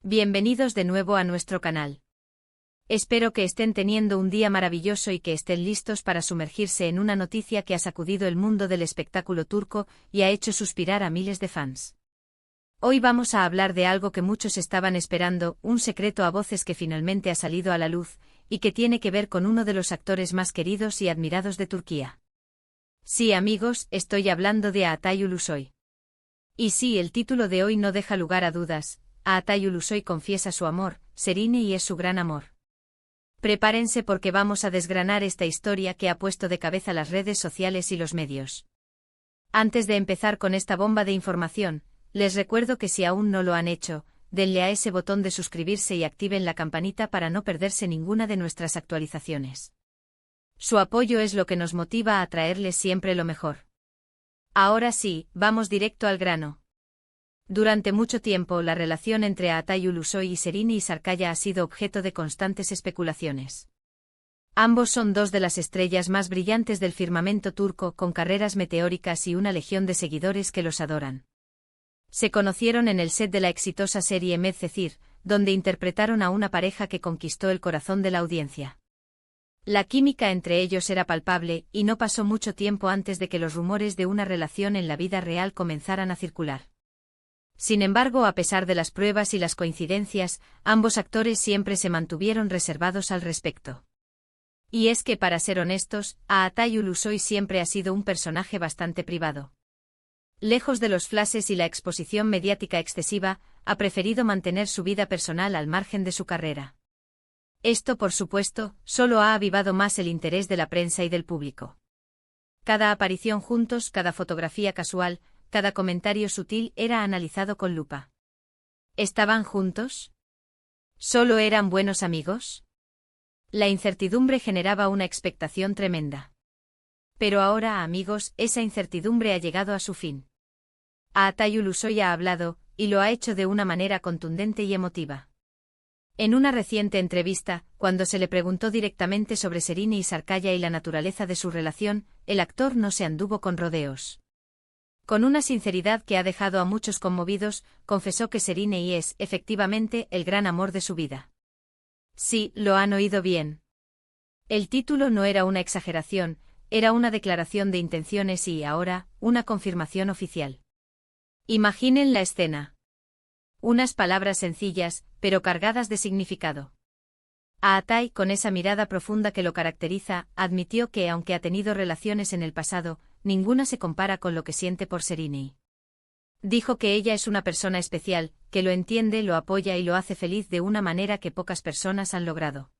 Bienvenidos de nuevo a nuestro canal. Espero que estén teniendo un día maravilloso y que estén listos para sumergirse en una noticia que ha sacudido el mundo del espectáculo turco y ha hecho suspirar a miles de fans. Hoy vamos a hablar de algo que muchos estaban esperando, un secreto a voces que finalmente ha salido a la luz, y que tiene que ver con uno de los actores más queridos y admirados de Turquía. Sí, amigos, estoy hablando de Altay Ulusoy. Y sí, el título de hoy no deja lugar a dudas. Altay Ulusoy confiesa su amor, Serine, y es su gran amor. Prepárense porque vamos a desgranar esta historia que ha puesto de cabeza las redes sociales y los medios. Antes de empezar con esta bomba de información, les recuerdo que si aún no lo han hecho, denle a ese botón de suscribirse y activen la campanita para no perderse ninguna de nuestras actualizaciones. Su apoyo es lo que nos motiva a traerles siempre lo mejor. Ahora sí, vamos directo al grano. Durante mucho tiempo la relación entre Altay Ulusoy y Serine Sarıkaya ha sido objeto de constantes especulaciones. Ambos son dos de las estrellas más brillantes del firmamento turco, con carreras meteóricas y una legión de seguidores que los adoran. Se conocieron en el set de la exitosa serie Medcezir, donde interpretaron a una pareja que conquistó el corazón de la audiencia. La química entre ellos era palpable, y no pasó mucho tiempo antes de que los rumores de una relación en la vida real comenzaran a circular. Sin embargo, a pesar de las pruebas y las coincidencias, ambos actores siempre se mantuvieron reservados al respecto. Y es que, para ser honestos, Altay Ulusoy siempre ha sido un personaje bastante privado. Lejos de los flashes y la exposición mediática excesiva, ha preferido mantener su vida personal al margen de su carrera. Esto, por supuesto, solo ha avivado más el interés de la prensa y del público. Cada aparición juntos, cada fotografía casual, cada comentario sutil era analizado con lupa. ¿Estaban juntos? ¿Solo eran buenos amigos? La incertidumbre generaba una expectación tremenda. Pero ahora, amigos, esa incertidumbre ha llegado a su fin. Altay Ulusoy ha hablado, y lo ha hecho de una manera contundente y emotiva. En una reciente entrevista, cuando se le preguntó directamente sobre Serine Sarıkaya y la naturaleza de su relación, el actor no se anduvo con rodeos. Con una sinceridad que ha dejado a muchos conmovidos, confesó que Serine es, efectivamente, el gran amor de su vida. Sí, lo han oído bien. El título no era una exageración, era una declaración de intenciones y, ahora, una confirmación oficial. Imaginen la escena. Unas palabras sencillas, pero cargadas de significado. Altay, con esa mirada profunda que lo caracteriza, admitió que, aunque ha tenido relaciones en el pasado, ninguna se compara con lo que siente por Serine. Dijo que ella es una persona especial, que lo entiende, lo apoya y lo hace feliz de una manera que pocas personas han logrado.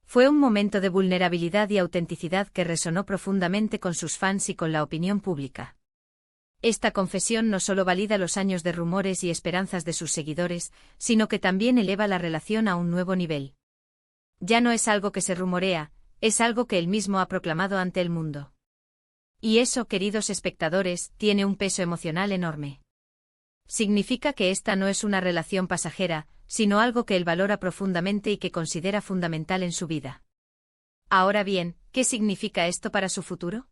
Fue un momento de vulnerabilidad y autenticidad que resonó profundamente con sus fans y con la opinión pública. Esta confesión no solo valida los años de rumores y esperanzas de sus seguidores, sino que también eleva la relación a un nuevo nivel. Ya no es algo que se rumorea, es algo que él mismo ha proclamado ante el mundo. Y eso, queridos espectadores, tiene un peso emocional enorme. Significa que esta no es una relación pasajera, sino algo que él valora profundamente y que considera fundamental en su vida. Ahora bien, ¿qué significa esto para su futuro?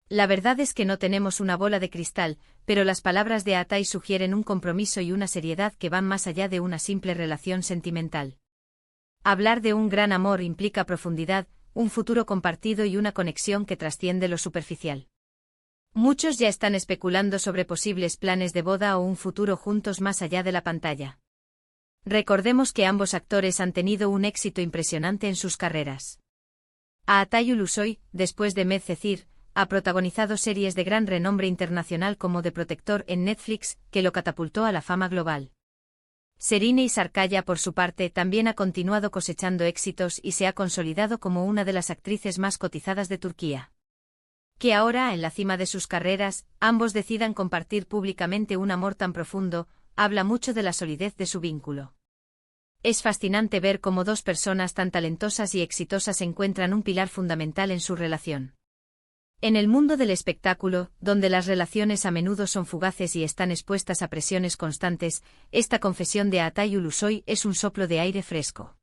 La verdad es que no tenemos una bola de cristal, pero las palabras de Altay sugieren un compromiso y una seriedad que van más allá de una simple relación sentimental. Hablar de un gran amor implica profundidad, un futuro compartido y una conexión que trasciende lo superficial. Muchos ya están especulando sobre posibles planes de boda o un futuro juntos más allá de la pantalla. Recordemos que ambos actores han tenido un éxito impresionante en sus carreras. Altay Ulusoy, después de Medcezir, ha protagonizado series de gran renombre internacional como The Protector en Netflix, que lo catapultó a la fama global. Serine Sarıkaya, por su parte, también ha continuado cosechando éxitos y se ha consolidado como una de las actrices más cotizadas de Turquía. Que ahora, en la cima de sus carreras, ambos decidan compartir públicamente un amor tan profundo, habla mucho de la solidez de su vínculo. Es fascinante ver cómo dos personas tan talentosas y exitosas encuentran un pilar fundamental en su relación. En el mundo del espectáculo, donde las relaciones a menudo son fugaces y están expuestas a presiones constantes, esta confesión de Altay Ulusoy es un soplo de aire fresco.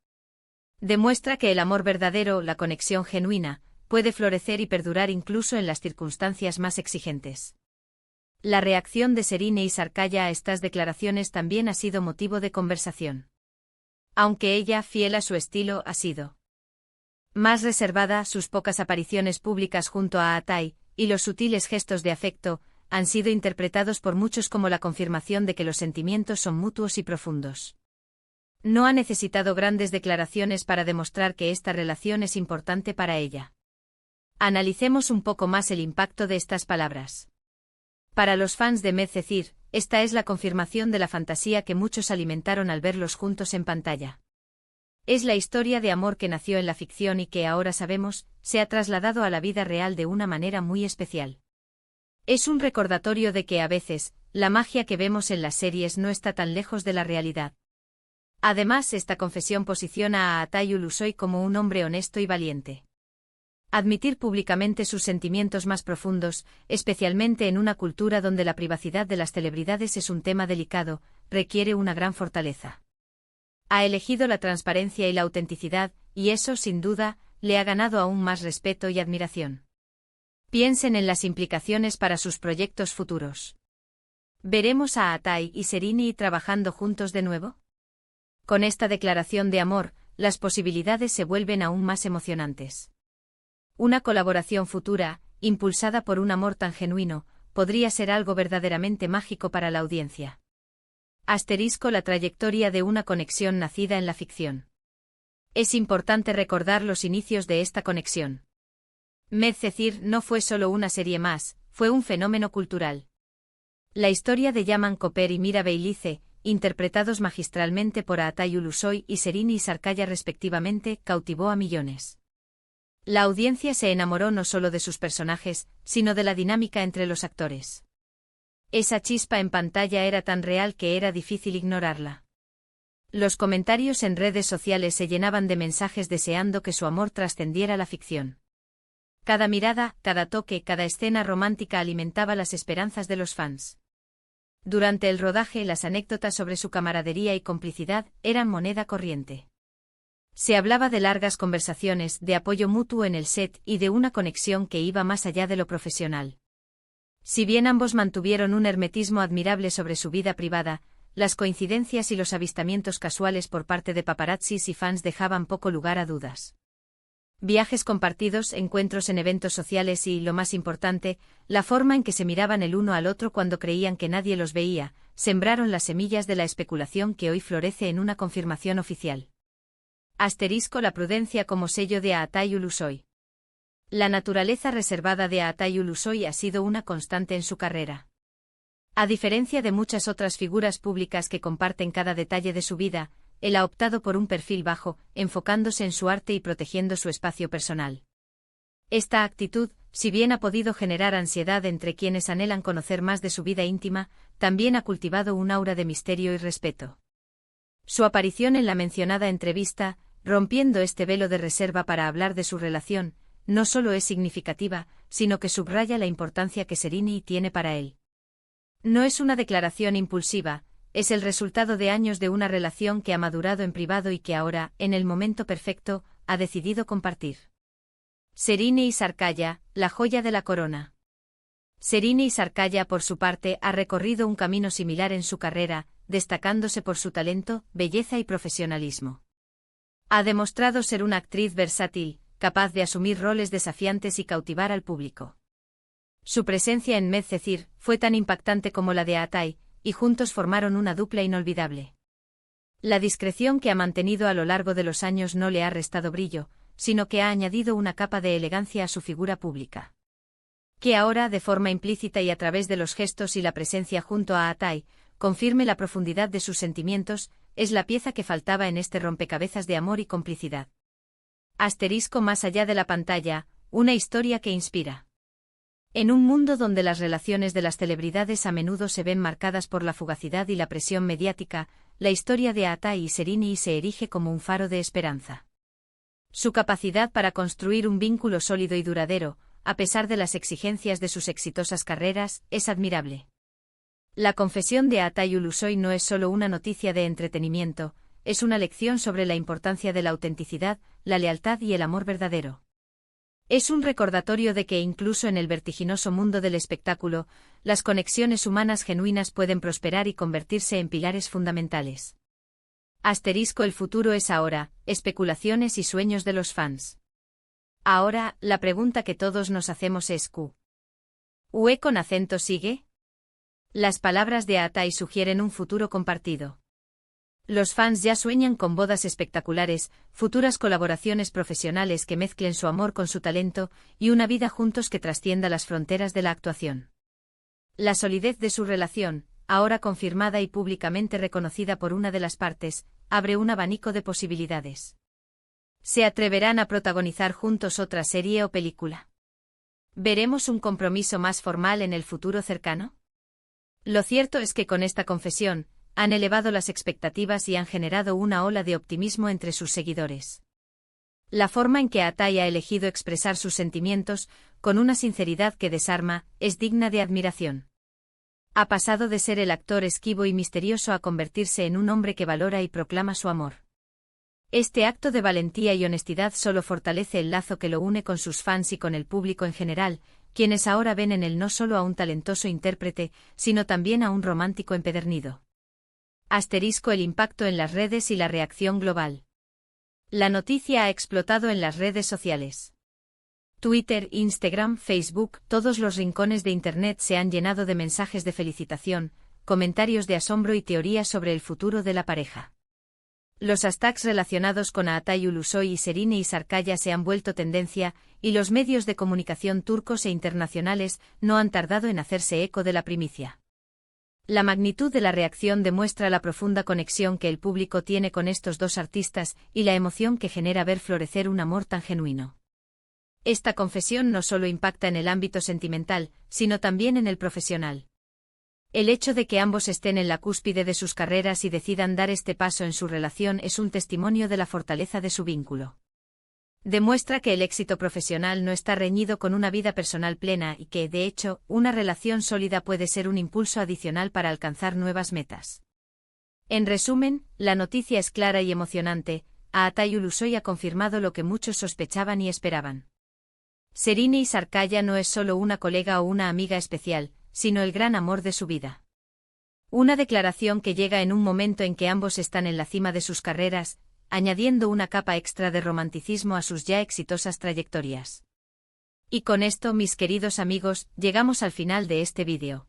Demuestra que el amor verdadero, la conexión genuina, puede florecer y perdurar incluso en las circunstancias más exigentes. La reacción de Serine y Sarkaya a estas declaraciones también ha sido motivo de conversación. Aunque ella, fiel a su estilo, ha sido más reservada, sus pocas apariciones públicas junto a Atai, y los sutiles gestos de afecto, han sido interpretados por muchos como la confirmación de que los sentimientos son mutuos y profundos. No ha necesitado grandes declaraciones para demostrar que esta relación es importante para ella. Analicemos un poco más el impacto de estas palabras. Para los fans de Medcezir, esta es la confirmación de la fantasía que muchos alimentaron al verlos juntos en pantalla. Es la historia de amor que nació en la ficción y que ahora sabemos, se ha trasladado a la vida real de una manera muy especial. Es un recordatorio de que a veces, la magia que vemos en las series no está tan lejos de la realidad. Además, esta confesión posiciona a Atai Ulusoy como un hombre honesto y valiente. Admitir públicamente sus sentimientos más profundos, especialmente en una cultura donde la privacidad de las celebridades es un tema delicado, requiere una gran fortaleza. Ha elegido la transparencia y la autenticidad, y eso, sin duda, le ha ganado aún más respeto y admiración. Piensen en las implicaciones para sus proyectos futuros. ¿Veremos a Atai y Serine trabajando juntos de nuevo? Con esta declaración de amor, las posibilidades se vuelven aún más emocionantes. Una colaboración futura, impulsada por un amor tan genuino, podría ser algo verdaderamente mágico para la audiencia. La trayectoria de una conexión nacida en la ficción. Es importante recordar los inicios de esta conexión. Medcezir no fue solo una serie más, fue un fenómeno cultural. La historia de Yaman Koper y Mira Beilice, interpretados magistralmente por Atai Ulusoy y Serine y Sarkaya respectivamente, cautivó a millones. La audiencia se enamoró no solo de sus personajes, sino de la dinámica entre los actores. Esa chispa en pantalla era tan real que era difícil ignorarla. Los comentarios en redes sociales se llenaban de mensajes deseando que su amor trascendiera la ficción. Cada mirada, cada toque, cada escena romántica alimentaba las esperanzas de los fans. Durante el rodaje, las anécdotas sobre su camaradería y complicidad eran moneda corriente. Se hablaba de largas conversaciones, de apoyo mutuo en el set y de una conexión que iba más allá de lo profesional. Si bien ambos mantuvieron un hermetismo admirable sobre su vida privada, las coincidencias y los avistamientos casuales por parte de paparazzis y fans dejaban poco lugar a dudas. Viajes compartidos, encuentros en eventos sociales y, lo más importante, la forma en que se miraban el uno al otro cuando creían que nadie los veía, sembraron las semillas de la especulación que hoy florece en una confirmación oficial. La prudencia como sello de Atai Ulusoy. La naturaleza reservada de Atai Ulusoy ha sido una constante en su carrera. A diferencia de muchas otras figuras públicas que comparten cada detalle de su vida, él ha optado por un perfil bajo, enfocándose en su arte y protegiendo su espacio personal. Esta actitud, si bien ha podido generar ansiedad entre quienes anhelan conocer más de su vida íntima, también ha cultivado un aura de misterio y respeto. Su aparición en la mencionada entrevista, rompiendo este velo de reserva para hablar de su relación, no solo es significativa, sino que subraya la importancia que Serine tiene para él. No es una declaración impulsiva, es el resultado de años de una relación que ha madurado en privado y que ahora, en el momento perfecto, ha decidido compartir. Serine y Sarkaya, la joya de la corona. Serine y Sarkaya, por su parte, ha recorrido un camino similar en su carrera, destacándose por su talento, belleza y profesionalismo. Ha demostrado ser una actriz versátil, capaz de asumir roles desafiantes y cautivar al público. Su presencia en Medcezir fue tan impactante como la de Atai, y juntos formaron una dupla inolvidable. La discreción que ha mantenido a lo largo de los años no le ha restado brillo, sino que ha añadido una capa de elegancia a su figura pública. Que ahora, de forma implícita y a través de los gestos y la presencia junto a Atai, confirme la profundidad de sus sentimientos, es la pieza que faltaba en este rompecabezas de amor y complicidad. Más allá de la pantalla, una historia que inspira. En un mundo donde las relaciones de las celebridades a menudo se ven marcadas por la fugacidad y la presión mediática, la historia de Atai y Serine se erige como un faro de esperanza. Su capacidad para construir un vínculo sólido y duradero, a pesar de las exigencias de sus exitosas carreras, es admirable. La confesión de Atai Ulusoy no es solo una noticia de entretenimiento, es una lección sobre la importancia de la autenticidad, la lealtad y el amor verdadero. Es un recordatorio de que incluso en el vertiginoso mundo del espectáculo, las conexiones humanas genuinas pueden prosperar y convertirse en pilares fundamentales. Asterisco el futuro es ahora, especulaciones y sueños de los fans. Ahora, la pregunta que todos nos hacemos es ¿UE con acento sigue? Las palabras de Atai sugieren un futuro compartido. Los fans ya sueñan con bodas espectaculares, futuras colaboraciones profesionales que mezclen su amor con su talento y una vida juntos que trascienda las fronteras de la actuación. La solidez de su relación, ahora confirmada y públicamente reconocida por una de las partes, abre un abanico de posibilidades. ¿Se atreverán a protagonizar juntos otra serie o película? ¿Veremos un compromiso más formal en el futuro cercano? Lo cierto es que con esta confesión, han elevado las expectativas y han generado una ola de optimismo entre sus seguidores. La forma en que Atai ha elegido expresar sus sentimientos, con una sinceridad que desarma, es digna de admiración. Ha pasado de ser el actor esquivo y misterioso a convertirse en un hombre que valora y proclama su amor. Este acto de valentía y honestidad solo fortalece el lazo que lo une con sus fans y con el público en general, quienes ahora ven en él no solo a un talentoso intérprete, sino también a un romántico empedernido. Asterisco el impacto en las redes y la reacción global. La noticia ha explotado en las redes sociales. Twitter, Instagram, Facebook, todos los rincones de Internet se han llenado de mensajes de felicitación, comentarios de asombro y teorías sobre el futuro de la pareja. Los hashtags relacionados con Atai Ulusoy y Serine Sarıkaya se han vuelto tendencia, y los medios de comunicación turcos e internacionales no han tardado en hacerse eco de la primicia. La magnitud de la reacción demuestra la profunda conexión que el público tiene con estos dos artistas y la emoción que genera ver florecer un amor tan genuino. Esta confesión no solo impacta en el ámbito sentimental, sino también en el profesional. El hecho de que ambos estén en la cúspide de sus carreras y decidan dar este paso en su relación es un testimonio de la fortaleza de su vínculo. Demuestra que el éxito profesional no está reñido con una vida personal plena y que, de hecho, una relación sólida puede ser un impulso adicional para alcanzar nuevas metas. En resumen, la noticia es clara y emocionante. Atai Ulusoy ha confirmado lo que muchos sospechaban y esperaban. Serine Sarıkaya no es solo una colega o una amiga especial, sino el gran amor de su vida. Una declaración que llega en un momento en que ambos están en la cima de sus carreras, añadiendo una capa extra de romanticismo a sus ya exitosas trayectorias. Y con esto, mis queridos amigos, llegamos al final de este vídeo.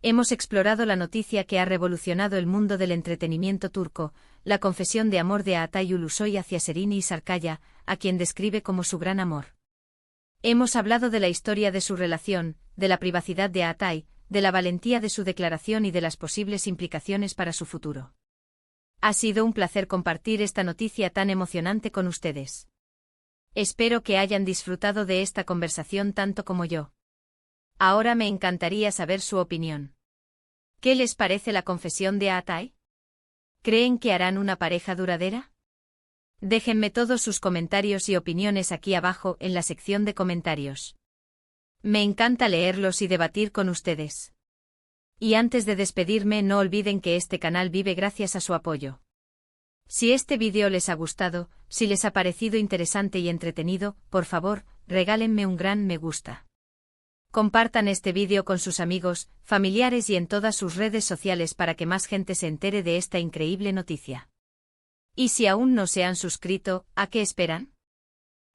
Hemos explorado la noticia que ha revolucionado el mundo del entretenimiento turco, la confesión de amor de Atai Ulusoy hacia Serine Sarıkaya, a quien describe como su gran amor. Hemos hablado de la historia de su relación, de la privacidad de Atai, de la valentía de su declaración y de las posibles implicaciones para su futuro. Ha sido un placer compartir esta noticia tan emocionante con ustedes. Espero que hayan disfrutado de esta conversación tanto como yo. Ahora me encantaría saber su opinión. ¿Qué les parece la confesión de Atai? ¿Creen que harán una pareja duradera? Déjenme todos sus comentarios y opiniones aquí abajo en la sección de comentarios. Me encanta leerlos y debatir con ustedes. Y antes de despedirme, no olviden que este canal vive gracias a su apoyo. Si este vídeo les ha gustado, si les ha parecido interesante y entretenido, por favor, regálenme un gran me gusta. Compartan este vídeo con sus amigos, familiares y en todas sus redes sociales para que más gente se entere de esta increíble noticia. Y si aún no se han suscrito, ¿a qué esperan?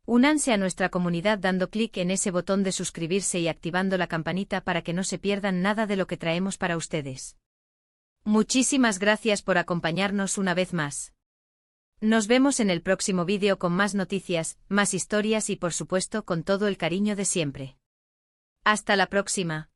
Únanse a nuestra comunidad dando clic en ese botón de suscribirse y activando la campanita para que no se pierdan nada de lo que traemos para ustedes. Muchísimas gracias por acompañarnos una vez más. Nos vemos en el próximo vídeo con más noticias, más historias y por supuesto con todo el cariño de siempre. Hasta la próxima.